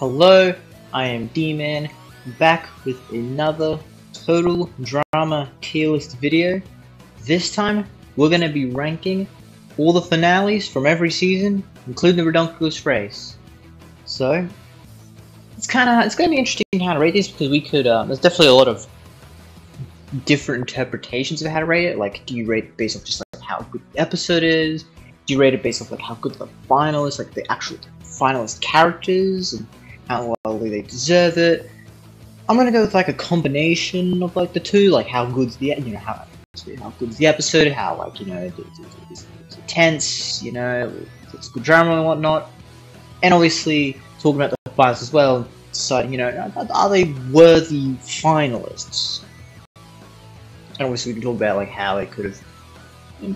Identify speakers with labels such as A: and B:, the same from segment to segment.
A: Hello, I am D-Man, back with another Total Drama tier list video. This time, we're going to be ranking all the finales from every season, including the Redonkulous race. So, it's going to be interesting how to rate this, because we could, there's definitely a lot of different interpretations of how to rate it. Like, do you rate it based off just like how good the episode is? Do you rate it based off like how good the finalists, like the actual finalist characters, and how well they deserve it? I'm gonna go with like a combination of like the two, like how good's the how good's the episode, how like it's intense, it's good drama and whatnot, and obviously talking about the finalists as well. So are they worthy finalists? And obviously we can talk about like how it could have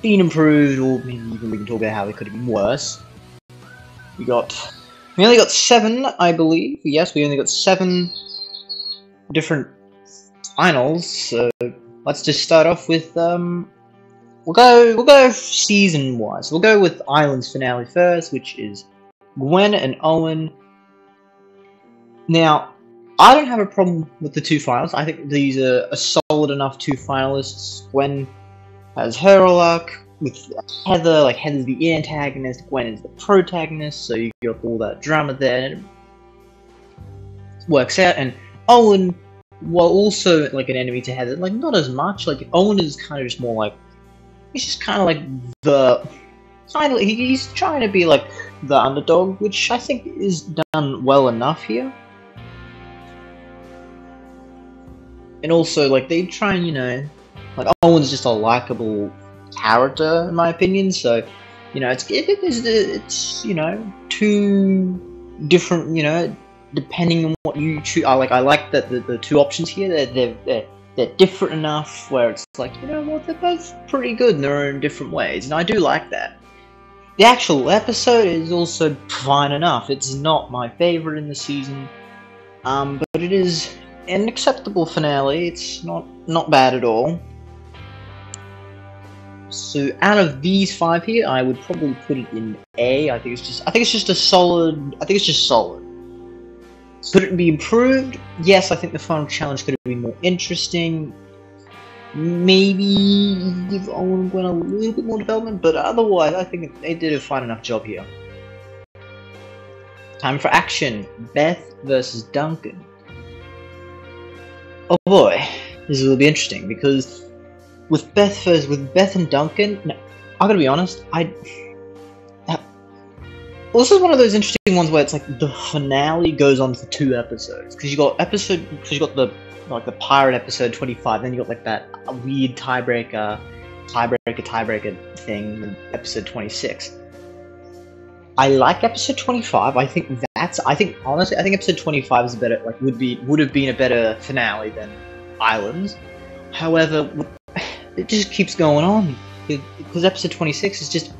A: been improved, or maybe even we can talk about how it could have been worse. We only got 7, I believe. Yes, we only got 7 different finals. So let's just start off with we'll go season wise. We'll go with Island's finale first, which is Gwen and Owen. Now, I don't have a problem with the 2 finals. I think these are a solid enough 2 finalists. Gwen has her arc with Heather, like Heather's the antagonist, Gwen is the protagonist, so you got all that drama there, and it works out. And Owen, while also like an enemy to Heather, like not as much. Like Owen is kind of just more like, he's just kind of like he's trying to be like the underdog, which I think is done well enough here. And also, like, they try and, like, Owen's just a likable character, in my opinion, so, it's 2 different, depending on what you choose. I like that the 2 options here, they're different enough where it's like, they're both pretty good in their own different ways, and I do like that. The actual episode is also fine enough. It's not my favorite in the season, but it is an acceptable finale. It's not bad at all. So out of these 5 here, I would probably put it in A. I think it's just a solid. I think it's just solid. Could it be improved? Yes, I think the final challenge could have been more interesting. Maybe give Owen and Gwen a little bit more development, but otherwise, I think they did a fine enough job here. Time for action. Beth versus Duncan. Oh boy, this will be interesting, because with Beth and Duncan, now, I gotta be honest, this is one of those interesting ones where it's like the finale goes on for 2 episodes, because you got the pirate episode 25, then you got like that weird tiebreaker thing in episode 26. I like episode 25. I think honestly, I think episode 25 is better. Like, would have been a better finale than Islands. However, it just keeps going on, because episode 26 is just,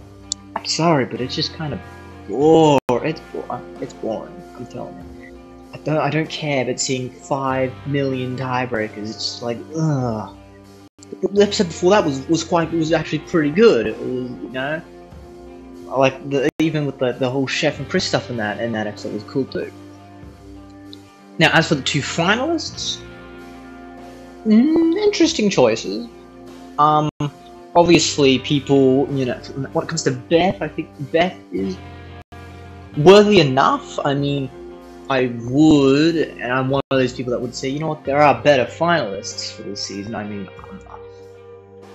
A: I'm sorry, but it's just kind of boring. It's boring. I'm telling you. I don't care about seeing 5 million tiebreakers. It's just like, ugh. The episode before that was actually pretty good. It was, I like even with the whole Chef and Chris stuff in that episode was cool too. Now, as for the 2 finalists, interesting choices. Obviously, people, when it comes to Beth, I think Beth is worthy enough. I mean, I would, and I'm one of those people that would say, you know what, there are better finalists for this season. I mean,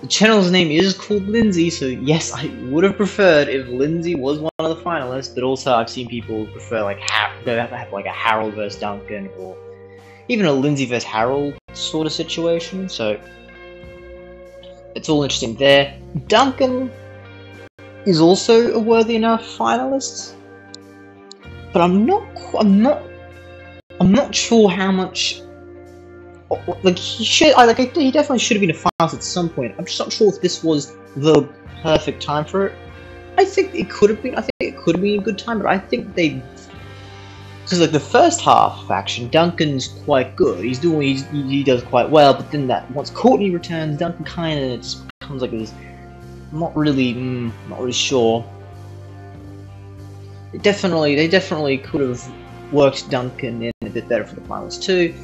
A: the channel's name is called Lindsay, so yes, I would have preferred if Lindsay was one of the finalists, but also I've seen people prefer like have like a Harold versus Duncan, or even a Lindsay versus Harold sort of situation, so it's all interesting there. Duncan is also a worthy enough finalist, but I'm not sure how much. Like, he definitely should have been a finalist at some point. I'm just not sure if this was the perfect time for it. I think it could have been. I think it could have been a good time, but I think because like the first half of action, Duncan's quite good. He does quite well, but then once Courtney returns, Duncan kind of just becomes like this. Not really sure. They definitely could have worked Duncan in a bit better for the finals too.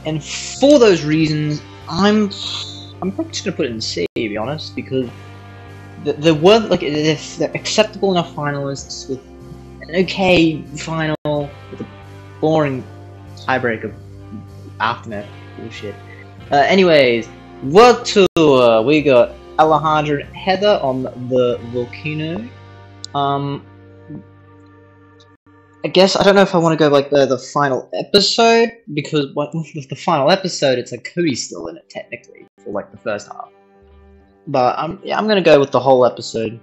A: And for those reasons, I'm probably just gonna put it in C, to be honest, because there were like they're acceptable enough finalists with an okay final with a boring tiebreaker aftermath bullshit. Anyways, World Tour, we got Alejandro and Heather on the volcano. I guess I don't know if I want to go like the final episode, because with the final episode, it's like Cody's still in it technically for like the first half. But yeah, I'm gonna go with the whole episode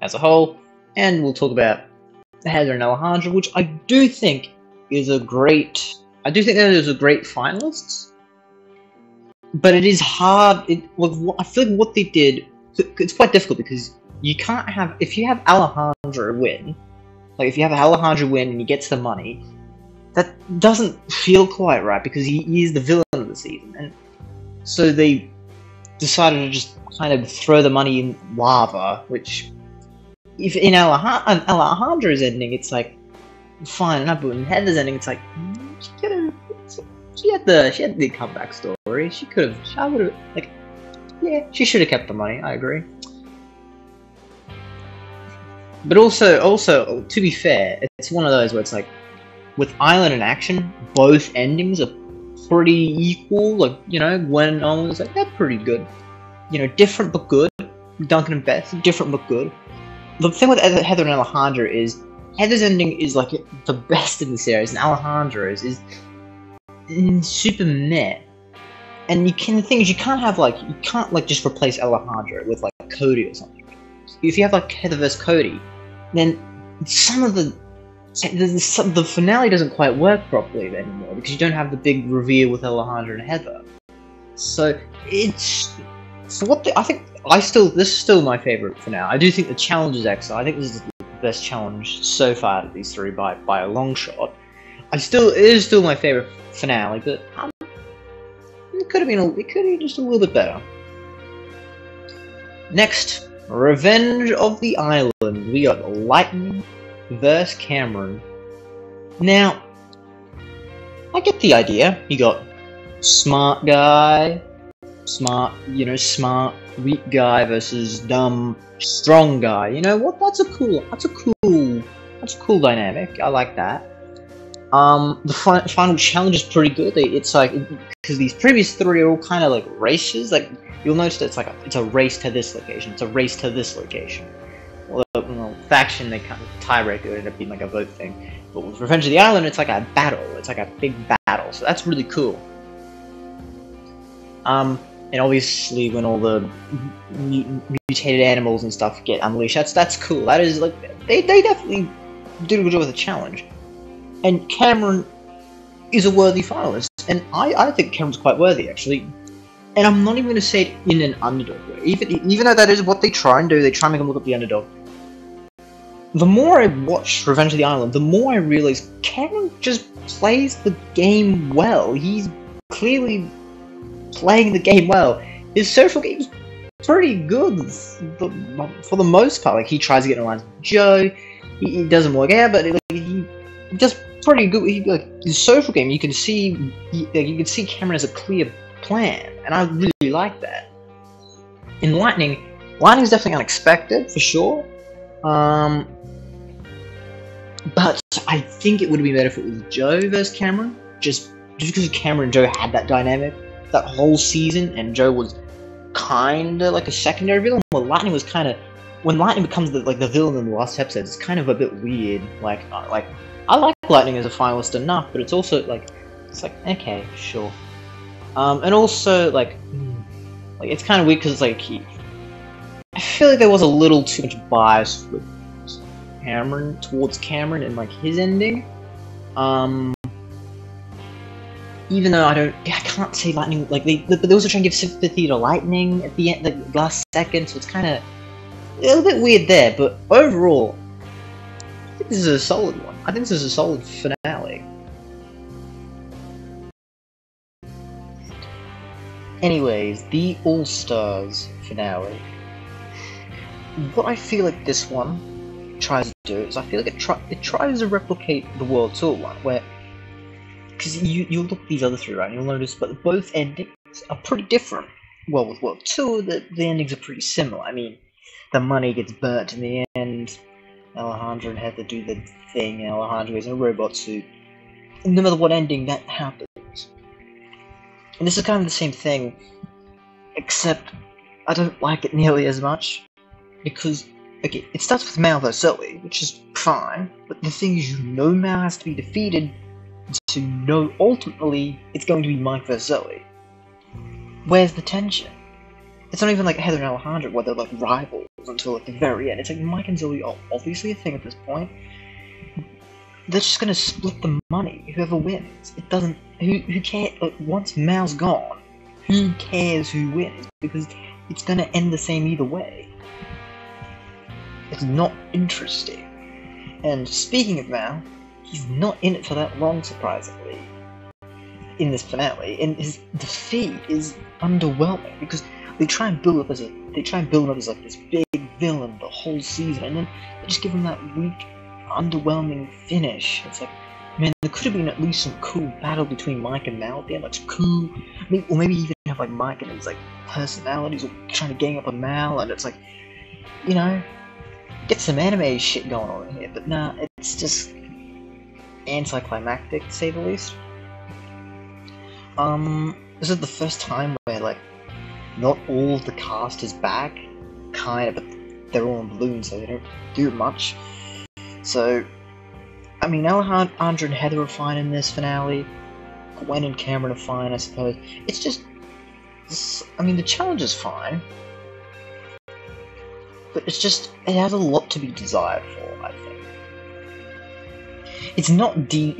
A: as a whole, and we'll talk about Heather and Alejandro, which I do think is a great. I do think that is a great finalists. But it is hard. I feel like what they did, it's quite difficult because you can't have, if you have Alejandro win, like if you have Alejandro win and he gets the money, that doesn't feel quite right because he is the villain of the season, and so they decided to just kind of throw the money in lava. Which, if in Alejandro's ending, it's like fine enough, but in Heather's ending, it's like she had the comeback story. She could have. I would have like. Yeah, she should have kept the money. I agree. But also, to be fair, it's one of those where it's like, with Island and Action, both endings are pretty equal. Like, you know, Gwen and Owen was like, they're pretty good. You know, different but good. Duncan and Beth, different but good. The thing with Heather and Alejandro is, Heather's ending is like the best in the series, and Alejandro's is super meh. And you can't just replace Alejandro with like Cody or something. If you have like Heather vs Cody, then some of the finale doesn't quite work properly anymore because you don't have the big reveal with Alejandro and Heather. So it's this is still my favorite for now. I do think the challenge is excellent. I think this is the best challenge so far out of these three by a long shot. It is still my favorite finale, but it could have been just a little bit better. Next, Revenge of the Island. We got Lightning vs Cameron. Now, I get the idea. You got smart guy, smart weak guy versus dumb strong guy. You know what? That's a cool dynamic. I like that. The final challenge is pretty good. It's like, because these previous three are all kind of like races. Like, you'll notice that it's a race to this location. It's a race to this location. Well, faction, they kind of tiebreaker ended up being like a vote thing. But with Revenge of the Island, it's like a battle. It's like a big battle. So that's really cool. And obviously when all the mutated animals and stuff get unleashed, that's cool. That is like, they definitely did a good job with the challenge. And Cameron is a worthy finalist, and I think Cameron's quite worthy actually. And I'm not even going to say it in an underdog way, even though that is what they try and do. They try and make him look up the underdog. The more I watch Revenge of the Island, the more I realize Cameron just plays the game well. He's clearly playing the game well. His social game's pretty good for the most part. Like, he tries to get in line with Joe, it doesn't work out, but he just pretty good. His social game, you can see Cameron has a clear plan, and I really like that. In Lightning's definitely unexpected for sure. But I think it would have been better if it was Joe versus Cameron, just because Cameron and Joe had that dynamic that whole season, and Joe was kinda like a secondary villain. Well, Lightning was kinda, when Lightning becomes the villain in the last episode, it's kind of a bit weird. Like I like Lightning as a finalist enough, but it's also like, it's like, okay, sure. And also like it's kind of weird because it's like I feel like there was a little too much bias with towards Cameron and like his ending. Even though I can't say Lightning, like but they also try and give sympathy to Lightning at the end, the last second, so it's kind of a little bit weird there. But overall, I think this is a solid one. I think this is a solid finale. Anyways, the All-Stars finale. What I feel like this one tries to do is I feel like it tries to replicate the World Tour one, where because you look at these other three, right, and you'll notice, but both endings are pretty different. Well, with World Tour, the endings are pretty similar. I mean, the money gets burnt in the end. Alejandro and Heather do the thing, and Alejandro is in a robot suit. And no matter what ending that happens. And this is kind of the same thing, except I don't like it nearly as much, because, okay, it starts with Mal vs. Zoe, which is fine, but the thing is, you know Mal has to be defeated, so you know ultimately it's going to be Mike vs. Zoe. Where's the tension? It's not even like Heather and Alejandro where they're like rivals until like the very end. It's like Mike and Zoe are obviously a thing at this point. They're just gonna split the money, whoever wins. It doesn't, who cares, like, once Mal's gone, who cares who wins, because it's gonna end the same either way. It's not interesting. And speaking of Mal, he's not in it for that long, surprisingly, in this finale, and his defeat is underwhelming, because they try and build up as like this big villain the whole season, and then they just give him that weak, underwhelming finish. It's like, man, there could have been at least some cool battle between Mike and Mal at the end, like some cool, or maybe even have like Mike and his like personalities, or trying to gang up on Mal, and it's like, you know, get some anime shit going on here. But nah, it's just anticlimactic, to say the least. This is the first time where like not all of the cast is back, kind of, but they're all on balloons, so they don't do much. So, I mean, Alejandro and Heather are fine in this finale. Gwen and Cameron are fine, I suppose. It's just, I mean, the challenge is fine, but it's just, it has a lot to be desired for, I think. It's not D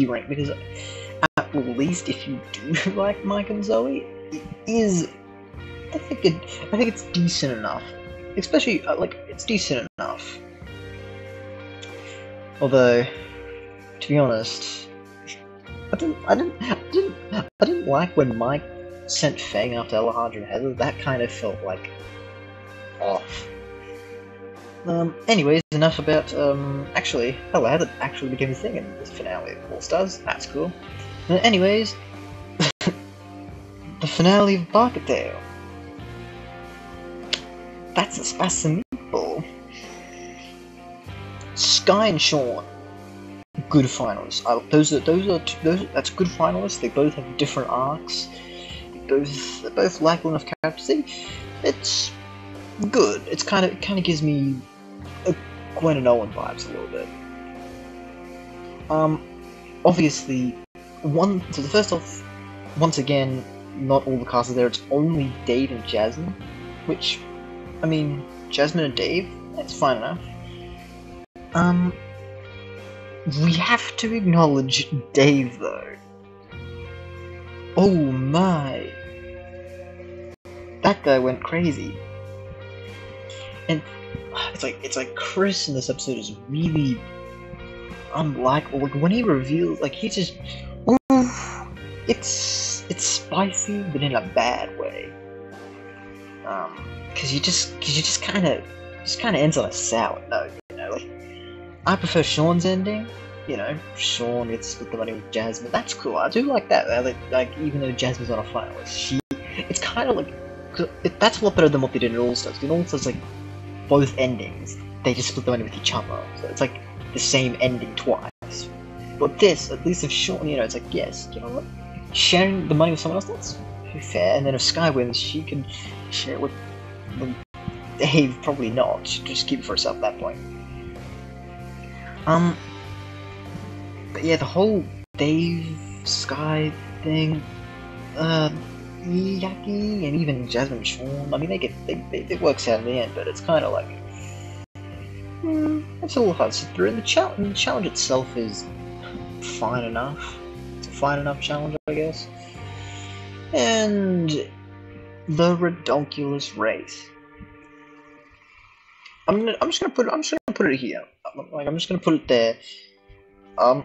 A: rank, because at least if you do like Mike and Zoe, it is, I think it's decent enough. Especially, like, it's decent enough. Although, to be honest, I didn't like when Mike sent Fang after Alejandro and Heather. That kind of felt like off. Anyways, enough about actually, Heather actually became a thing in this finale of All Stars. That's cool. Anyways, the finale of Barkatale. That's a spicy meatball. Sky and Sean, good finalists. That's good finalists. They both have different arcs. They're both likable enough characters. It's good. It kind of gives me a Gwen and Owen vibes a little bit. Obviously, so the first off, once again, not all the cast are there. It's only Dave and Jasmine, which, I mean, Jasmine and Dave, that's fine enough. We have to acknowledge Dave, though. Oh my, that guy went crazy. And it's like Chris in this episode is really unlikable. Like, when he reveals, like, he just, ooh, it's spicy, but in a bad way. Cause you just kind of ends on a sour note, you know. Like, I prefer Sean's ending. You know, Sean gets split the money with Jasmine. That's cool. I do like that. Like, even though Jasmine's not a finalist, it's kind of like, that's a lot better than what they did in All Stars. In All Stars, like, both endings, they just split the money with each other. So it's like the same ending twice. But this, at least if Sean, you know, it's like, yes, you know what, sharing the money with someone else, that's fair. And then if Sky wins, she can share it with Dave. Probably not. She'd just keep it for herself at that point. But yeah, the whole Dave Sky thing, yucky, and even Jasmine and Sean, I mean, it works out in the end, but it's kind of like, it's a little hard to sit through, and the challenge itself is fine enough. It's a fine enough challenge, I guess. And the Redonkulous race. I'm just gonna put it here. Like, I'm just gonna put it there. I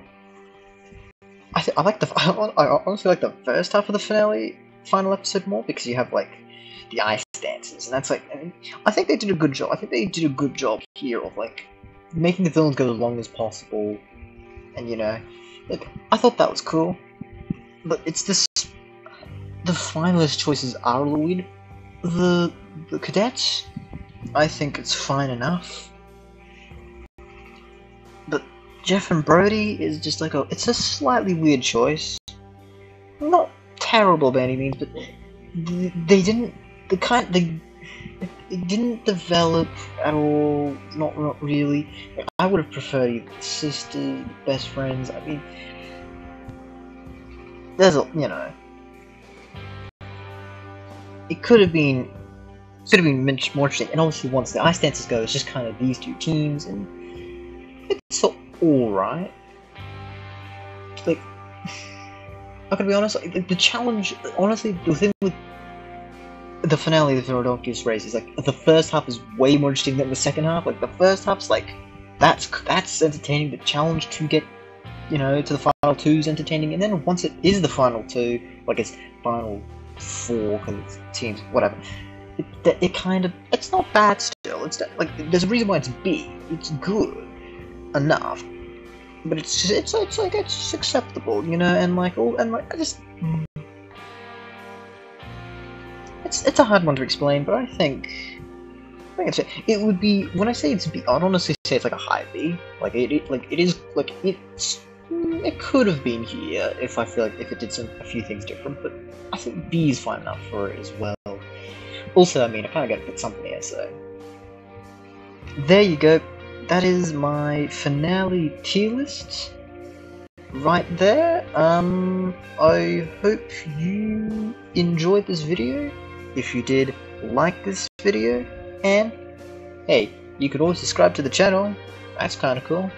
A: honestly like the first half of the final episode more, because you have like the ice dances, and that's like, I think they did a good job. I think they did a good job here of like making the villains go as long as possible, and you know, look, I thought that was cool, but it's this. The finalist choices are a little weird. The cadets, I think it's fine enough, but Jeff and Brody is just like it's a slightly weird choice. Not terrible by any means, but they didn't it didn't develop at all. Not really. I would have preferred either sisters, best friends. I mean, there's it could have been much more interesting. And obviously, once the ice dancers go, it's just kind of these two teams, and it's all right. Like, I'm gonna be honest. Like, the challenge, honestly, the thing with the finale of the Philadelphia's race is like the first half is way more interesting than the second half. Like the first half's like that's entertaining. The challenge to get to the final two is entertaining, and then once it is the final two, like it's final four because it's teams, whatever. It kind of, it's not bad still. It's like there's a reason why it's B. It's good enough, but it's acceptable, and I just. It's a hard one to explain, but I think it would be, when I say it's B, I'd honestly say it's like a high B. Like it could have been here if I feel like if it did a few things different, but I think B is fine enough for it as well. Also, I mean, I kind of got to put something here, so there you go. That is my finale tier list right there. I hope you enjoyed this video. If you did, like this video, and hey, you could always subscribe to the channel. That's kind of cool.